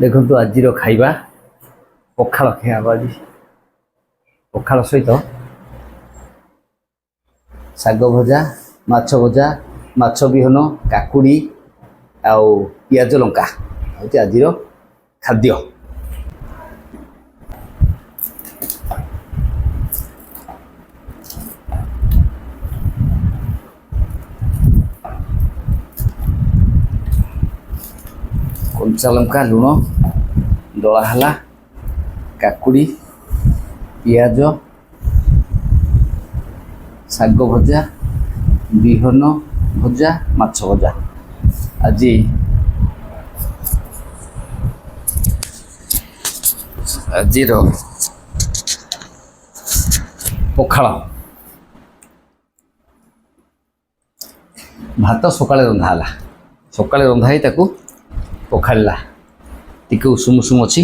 ଦେଖନ୍ତୁ ଆଜିର ଖାଇବା ପଖାଳ ଖିଆ ହେବ ଆଜି। ପଖାଳ ସହିତ ଶାଗ ଭଜା, ମାଛ ବିହନ, କାକୁଡ଼ି ଆଉ ପିଆଜ ଲଙ୍କା ହେଉଛି ଆଜିର ଖାଦ୍ୟ। କଞ୍ଚା ଲଙ୍କା ଲୁଣ ଦଳା ହେଲା, କାକୁଡ଼ି ପିଆଜ ଶାଗ ଭଜା ବିହନ ଭଜା ମାଛ ଭଜା। ଆଜିର ପଖାଳ। ଭାତ ସକାଳେ ରନ୍ଧା ହେଲା, ସକାଳେ ରନ୍ଧା ହେଇ ତାକୁ ପଖାଳିଲା, ଟିକେ ଉଷୁମ ଉଷୁମ ଅଛି।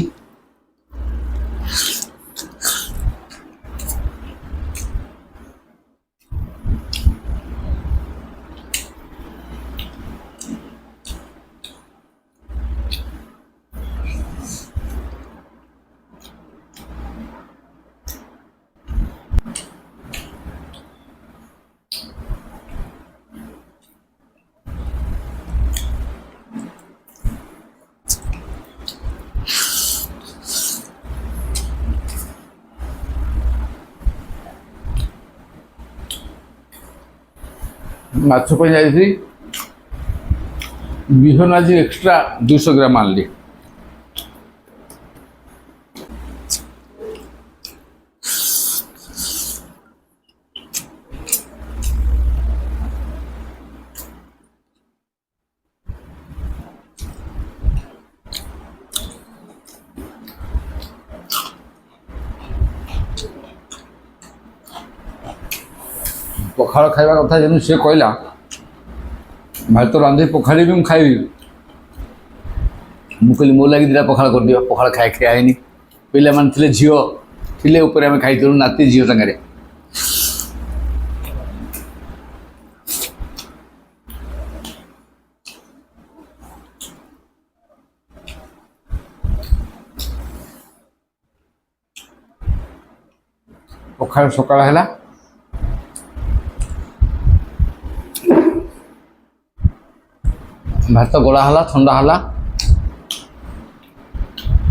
ମାଛ ପାଇଁ ଯାଇଥିଲି, ବିହନ ଆଜି ଏକ୍ସଟ୍ରା 200 ଗ୍ରାମ ଆଣିଲି। ପଖାଳ ଖାଇବା କଥା ଯେମିତି ସେ କହିଲା, ଭାତ ରାନ୍ଧି ପଖାଳିବି ମୁଁ ଖାଇବି। ମୁଁ କହିଲି ମୋ ଲାଗି ଦିଟା ପଖାଳ କରିଦିଅ, ପଖାଳ ଖିଆ ହେଇନି। ପିଲାମାନେ ଥିଲେ, ଝିଅ ଥିଲେ ଉପରେ ଆମେ ଖାଇଥିଲୁ, ନାତି ଝିଅ ସାଙ୍ଗରେ। ପଖାଳ ସକାଳ ହେଲା, ଭାତ ଗଳା ହେଲା, ଥଣ୍ଡା ହେଲା,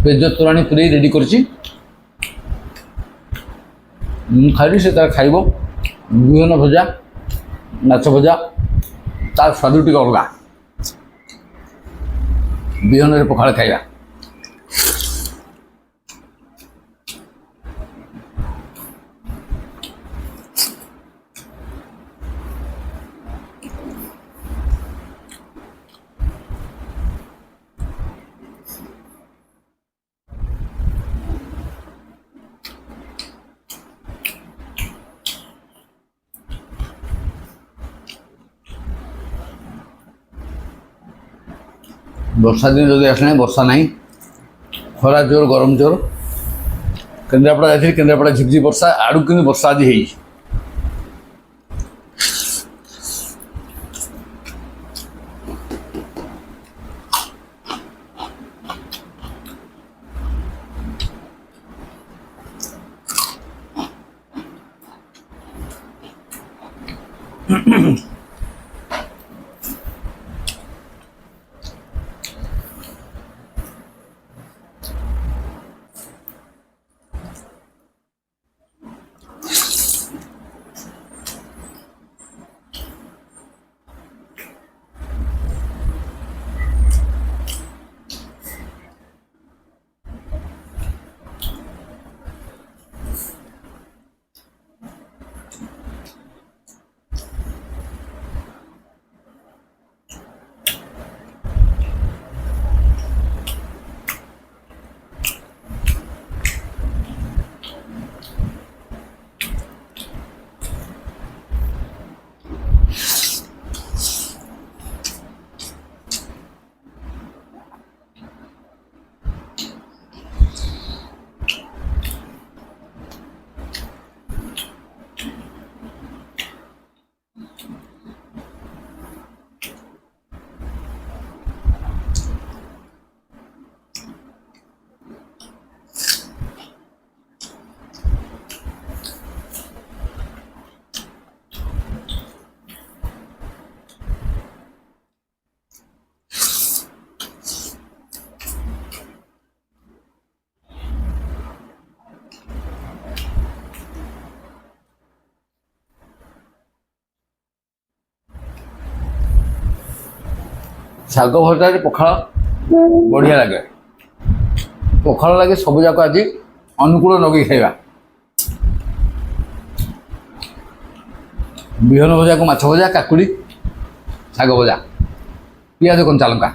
ପେଜ ତୋରାଣି ପୁରେଇ ରେଡ଼ି କରିଛି। ମୁଁ ଖାଇଲି, ସେ ତାର ଖାଇବ। ବିହନ ଭଜା ମାଛ ଭଜା, ତାର ସ୍ୱାଦ ଟିକେ ଅଲଗା। ବିହନରେ ପଖାଳ ଖାଇବା। ବର୍ଷା ଦିନ ଯଦି ଆସିଲାଣି, ବର୍ଷା ନାହିଁ, ଖରା ଜୋର, ଗରମ ଜୋର। କେନ୍ଦ୍ରାପଡ଼ା ଯାଇଥିଲି, କେନ୍ଦ୍ରାପଡ଼ା ଝିପଝିପି ବର୍ଷା, ଆଡ଼ୁ କିନ୍ତୁ ବର୍ଷା ଆଜି ହେଇଛି। ଶାଗ ଭଜାରେ ପଖାଳ ବଢ଼ିଆ ଲାଗେ। ପଖାଳ ଲାଗେ ସବୁ ଯାକ ଆଜି ଅନୁକୂଳ ନଗେଇ ଖାଇବା। ବିହନ ଭଜାକୁ ମାଛ ଭଜା, କାକୁଡ଼ି, ଶାଗ ଭଜା, ପିଆଜ କଞ୍ଚା ଲଙ୍କା।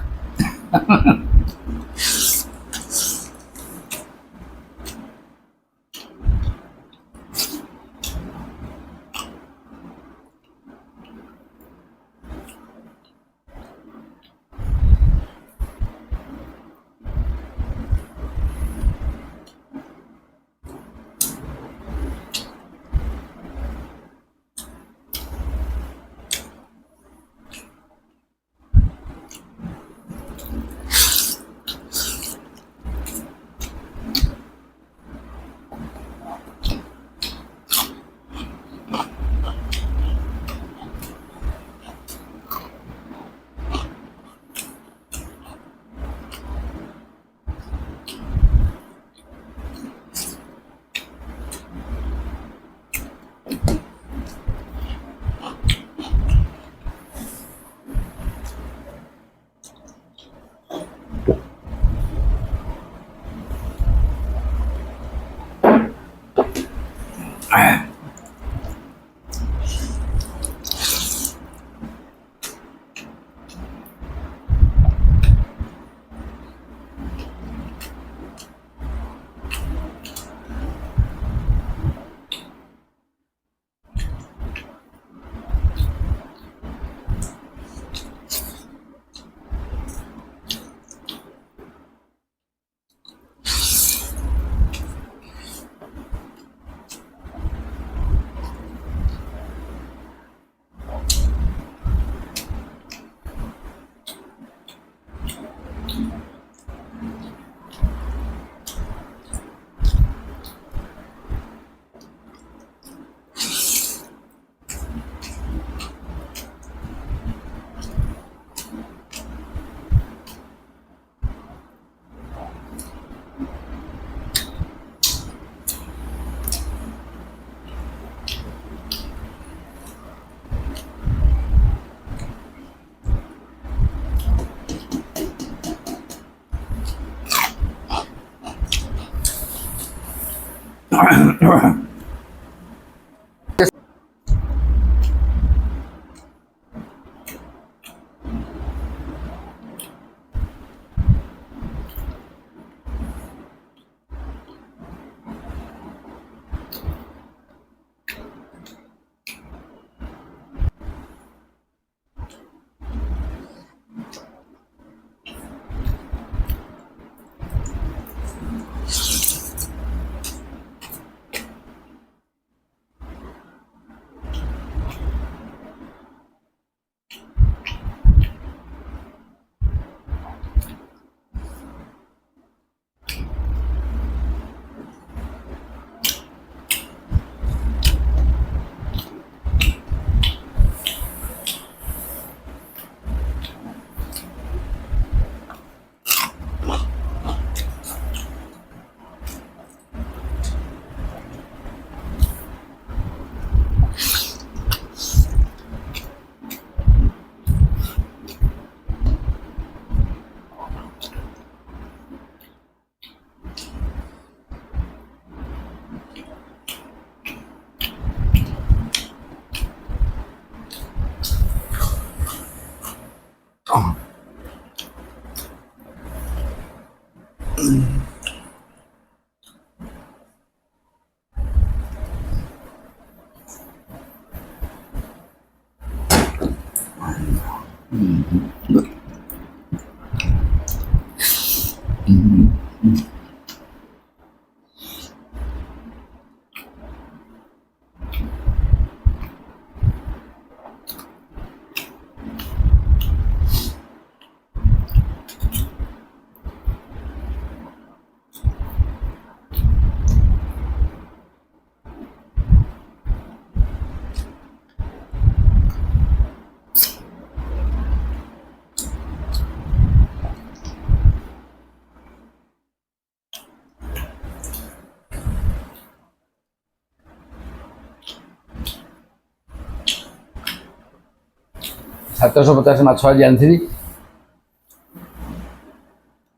सतरश 50 माछ आज आनी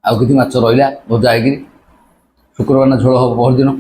ଆଉ କିଛି ମାଛ ରହିଲା ଭଜା ହେଇକିରି ଶୁକ୍ରବାର ନା ଝୋଳ ହେବ ପହରଦିନ।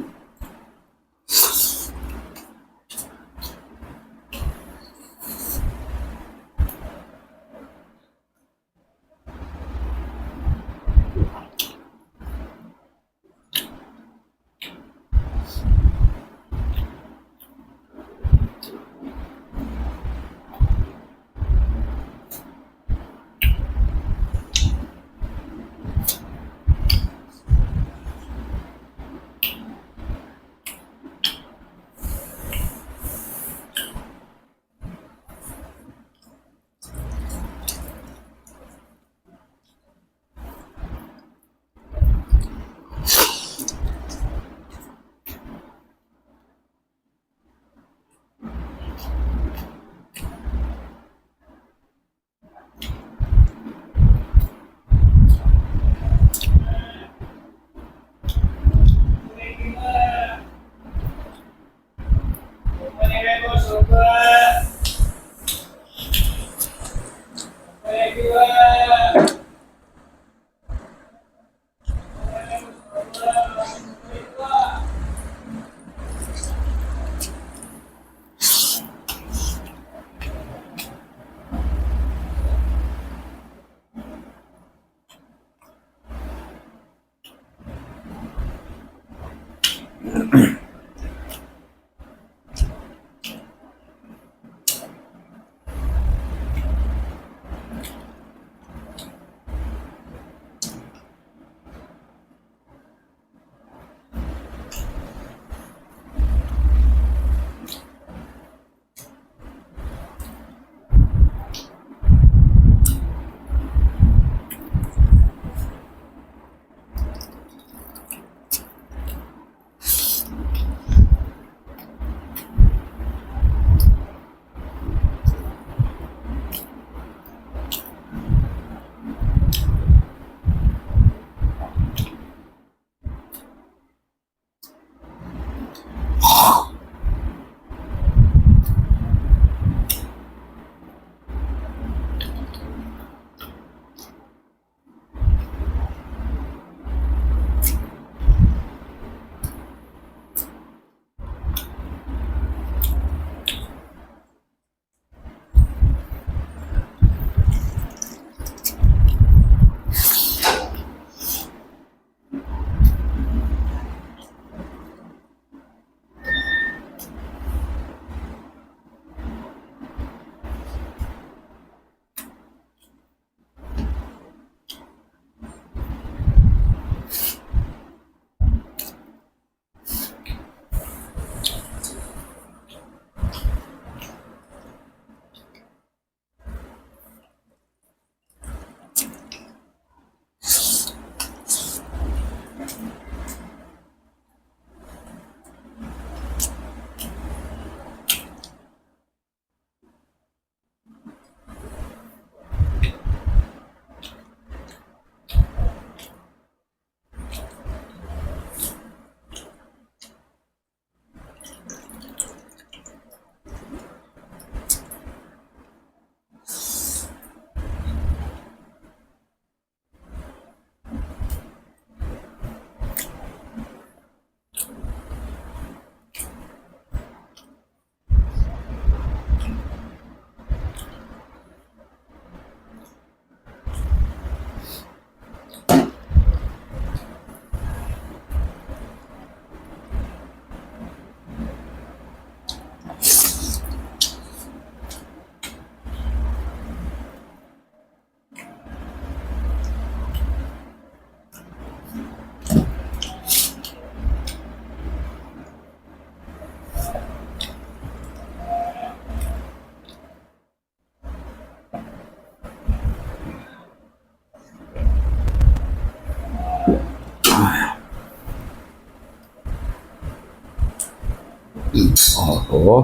ଓହୋ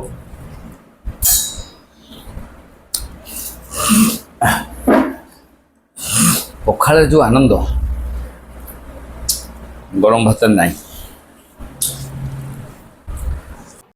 ପଖାଳରେ ଯେଉଁ ଆନନ୍ଦ ଗରମ ଭାତରେ ନାହିଁ।